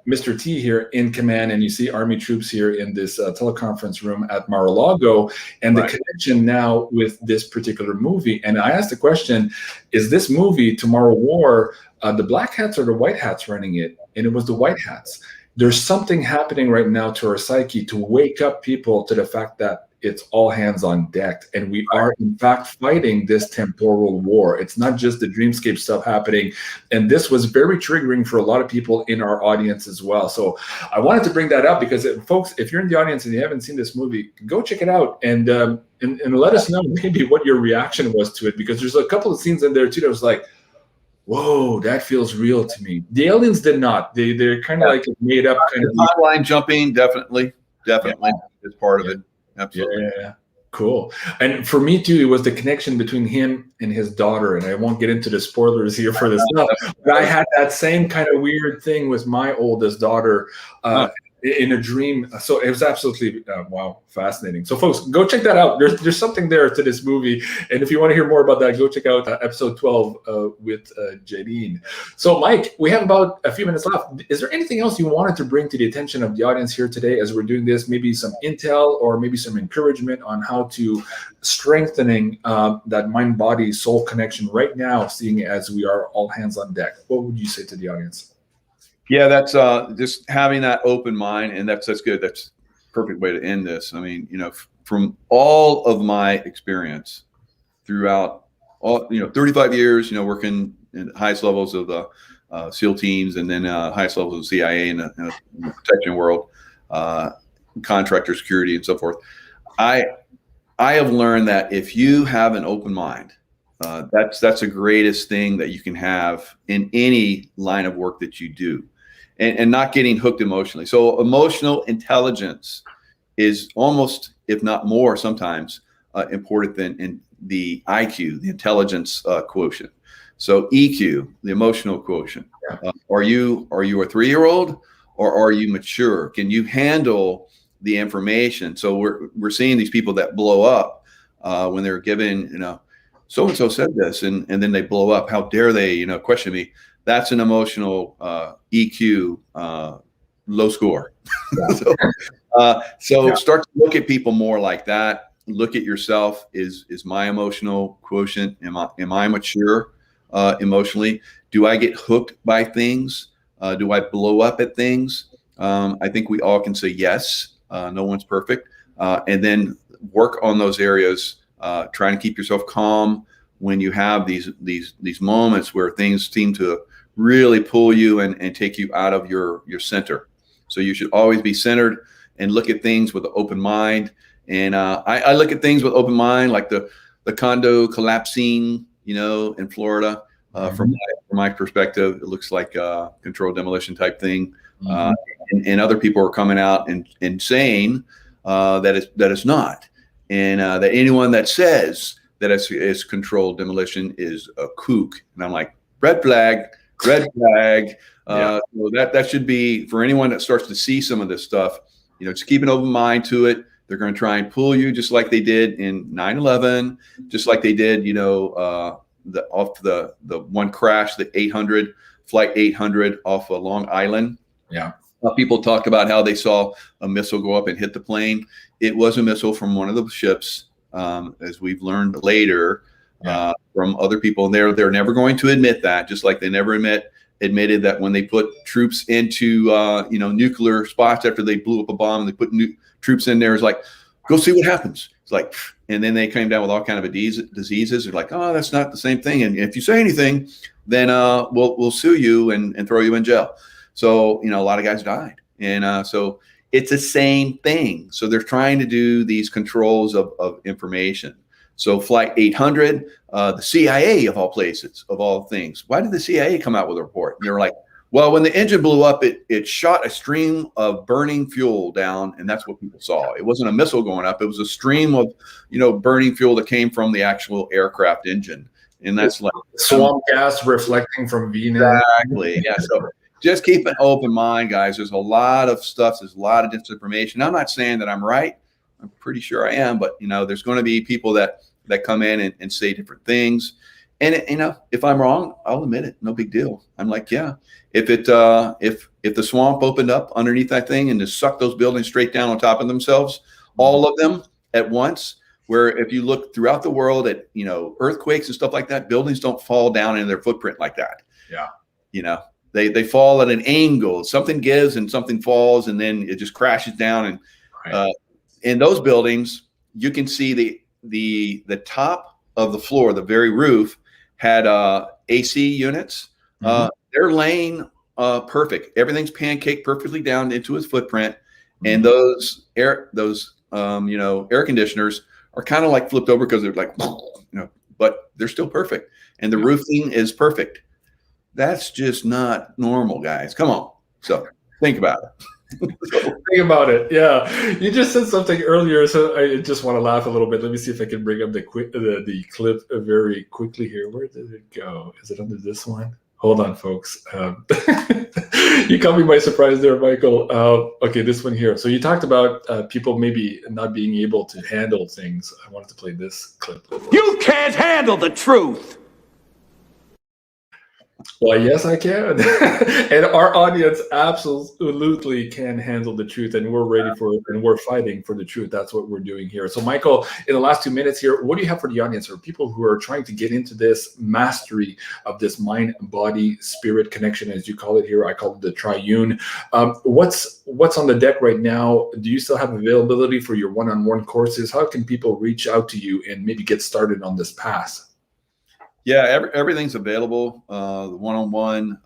Speaker 1: Mr. T here in command, and you see Army troops here in this teleconference room at Mar-a-Lago, and the connection now with this particular movie. And I asked the question, is this movie, Tomorrow War, the black hats or the white hats running it? And it was the white hats. There's something happening right now to our psyche to wake up people to the fact that it's all hands on deck, and we are in fact fighting this temporal war. It's not just the dreamscape stuff happening, and this was very triggering for a lot of people in our audience as well. So I wanted to bring that up because, folks, if you're in the audience and you haven't seen this movie, go check it out and let us know maybe what your reaction was to it, because there's a couple of scenes in there too that was like, whoa, that feels real to me. The aliens did not. They're kind of like made up kind of
Speaker 2: timeline jumping. Definitely is part of it. Absolutely.
Speaker 1: Cool. And for me too, it was the connection between him and his daughter. And I won't get into the spoilers here for this stuff, but I had that same kind of weird thing with my oldest daughter in a dream. So it was absolutely, wow, fascinating. So folks, go check that out. There's something there to this movie. And if you want to hear more about that, go check out episode 12 with Janine. So Mike, we have about a few minutes left. Is there anything else you wanted to bring to the attention of the audience here today as we're doing this? Maybe some intel or maybe some encouragement on how to strengthening that mind-body soul connection right now, seeing as we are all hands on deck? What would you say to the audience?
Speaker 2: Yeah, that's just having that open mind, and that's good. That's a perfect way to end this. I mean, from all of my experience throughout all, 35 years, working in the highest levels of the SEAL teams, and then highest levels of CIA in the protection world, contractor security, and so forth. I have learned that if you have an open mind, that's the greatest thing that you can have in any line of work that you do. And not getting hooked emotionally. So emotional intelligence is almost, if not more sometimes, important than in the IQ, the intelligence quotient. So EQ, the emotional quotient. Are you a 3-year-old, or are you mature? Can you handle the information? So we're seeing these people that blow up when they're given, so-and-so said this, and then they blow up. How dare they, question me? That's an emotional EQ low score. So start to look at people more like that. Look at yourself. Is my emotional quotient? Am I mature emotionally? Do I get hooked by things? Do I blow up at things? I think we all can say yes. No one's perfect. And then work on those areas. Trying to keep yourself calm when you have these moments where things seem to really pull you and take you out of your center. So you should always be centered and look at things with an open mind. And I look at things with open mind, like the condo collapsing, in Florida. From my perspective, it looks like a controlled demolition type thing. And other people are coming out and saying that it's not. And that anyone that says that it's controlled demolition is a kook. And I'm like, red flag. So that should be, for anyone that starts to see some of this stuff, just keep an open mind to it. They're going to try and pull you just like they did in 9/11, just like they did, off the one crash, the flight 800 off of Long Island.
Speaker 1: Yeah.
Speaker 2: People talked about how they saw a missile go up and hit the plane. It was a missile from one of the ships, as we've learned later. From other people, and they're never going to admit that, just like they never admitted that when they put troops into nuclear spots after they blew up a bomb, they put troops in there. It's like, go see what happens. It's like, and then they came down with all kind of diseases. They're like, oh, that's not the same thing. And if you say anything, then we'll sue you and throw you in jail. So a lot of guys died, and so it's the same thing. So they're trying to do these controls of information. So Flight 800, the CIA of all places, of all things. Why did the CIA come out with a report? And they were like, well, when the engine blew up, it shot a stream of burning fuel down, and that's what people saw. It wasn't a missile going up. It was a stream of, burning fuel that came from the actual aircraft engine. And that's like
Speaker 1: swamp gas reflecting from Venus.
Speaker 2: Exactly. Yeah. So just keep an open mind, guys. There's a lot of stuff. There's a lot of disinformation. I'm not saying that I'm right. I'm pretty sure I am, but there's going to be people that come in and say different things. And if I'm wrong, I'll admit it. No big deal. I'm like, yeah, if the swamp opened up underneath that thing and just sucked those buildings straight down on top of themselves, all of them at once, where if you look throughout the world at, earthquakes and stuff like that, buildings don't fall down in their footprint like that.
Speaker 1: Yeah.
Speaker 2: They fall at an angle. Something gives and something falls, and then it just crashes down. And in those buildings, you can see the top of the floor, the very roof, had AC units. They're laying perfect. Everything's pancaked perfectly down into its footprint, and those air conditioners are kind of like flipped over because they're like, but they're still perfect, and the roofing is perfect. That's just not normal, guys. Come on. So think about it.
Speaker 1: Think about it. Yeah, you just said something earlier, so I just want to laugh a little bit. Let me see if I can bring up the clip very quickly here. Where did it go? Is it under this one? Hold on, folks. You caught me by surprise there, Michael. Okay, this one here. So you talked about people maybe not being able to handle things. I wanted to play this clip.
Speaker 3: You can't handle the truth.
Speaker 1: Well, yes, I can. And our audience absolutely can handle the truth, and we're ready for it, and we're fighting for the truth. That's what we're doing here. So, Michael, in the last 2 minutes here, what do you have for the audience, or people who are trying to get into this mastery of this mind, body, spirit connection, as you call it here? I call it the Triune. What's on the deck right now? Do you still have availability for your one-on-one courses? How can people reach out to you and maybe get started on this path?
Speaker 2: Yeah, everything's available. The one-on-one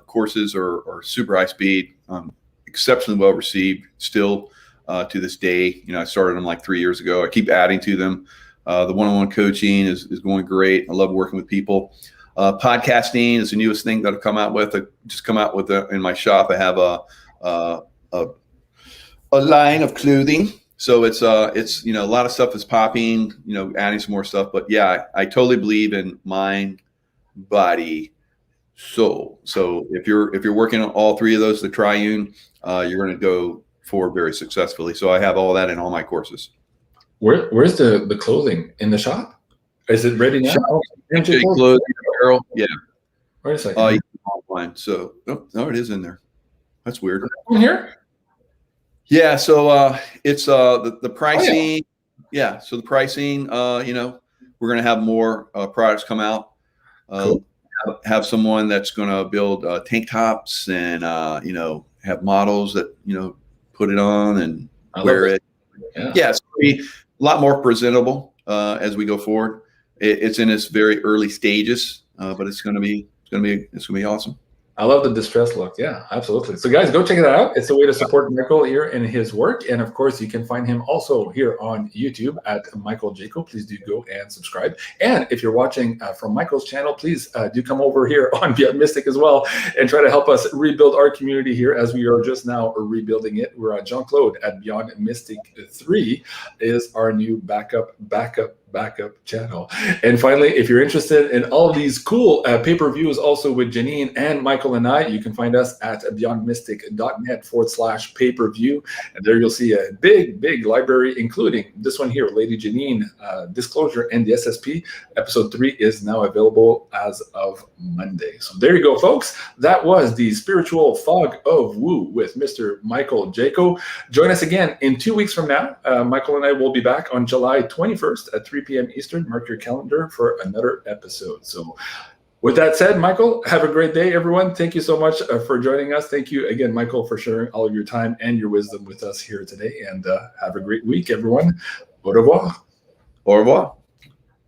Speaker 2: courses are super high speed, exceptionally well received still to this day. You know, I started them like 3 years ago. I keep adding to them. The one-on-one coaching is going great. I love working with people. Podcasting is the newest thing that I've come out with. I just come out with in my shop. I have a line of clothing. So it's you know, a lot of stuff is popping, you know, adding some more stuff. But yeah, I totally believe in mind, body, soul. So if you're working on all three of those, the Triune, you're going to go forward very successfully. So I have all that in all my courses.
Speaker 1: Where's the clothing in the shop? Is it ready now?
Speaker 2: Clothing, apparel. Yeah.
Speaker 1: Wait a second.
Speaker 2: You can online. So no, it is in there. That's weird.
Speaker 1: In here?
Speaker 2: Yeah, so it's the pricing.
Speaker 1: Oh,
Speaker 2: yeah, so the pricing. You know, we're going to have more products come out.
Speaker 1: Cool.
Speaker 2: Have someone that's going to build tank tops and you know, have models that, you know, put it on and wear it. Yeah, it's going to be a lot more presentable as we go forward. It's in its very early stages, but it's going to be awesome.
Speaker 1: I love the distress look. Yeah, absolutely. So guys, go check it out. It's a way to support Michael here in his work. And of course, you can find him also here on YouTube at Michael Jaco. Please do go and subscribe. And if you're watching from Michael's channel, please do come over here on BeyondMystic as well and try to help us rebuild our community here as we are just now rebuilding it. We're at Jean-Claude at BeyondMystic 3 is our new backup channel. And finally, if you're interested in all of these cool pay-per-views also with Janine and Michael and I, you can find us at beyondmystic.net/pay-per-view. And there you'll see a big library, including this one here, Lady Janine, Disclosure and the SSP. Episode 3 is now available as of Monday. So there you go, folks. That was the Spiritual Fog of Woo with Mr. Michael Jaco. Join us again in 2 weeks from now. Michael and I will be back on July 21st at 3 p.m. Eastern. Mark your calendar for another episode. So with that said, Michael, have a great day, everyone. Thank you so much for joining us. Thank you again, Michael, for sharing all of your time and your wisdom with us here today. And have a great week, everyone. Au revoir.
Speaker 2: Au revoir.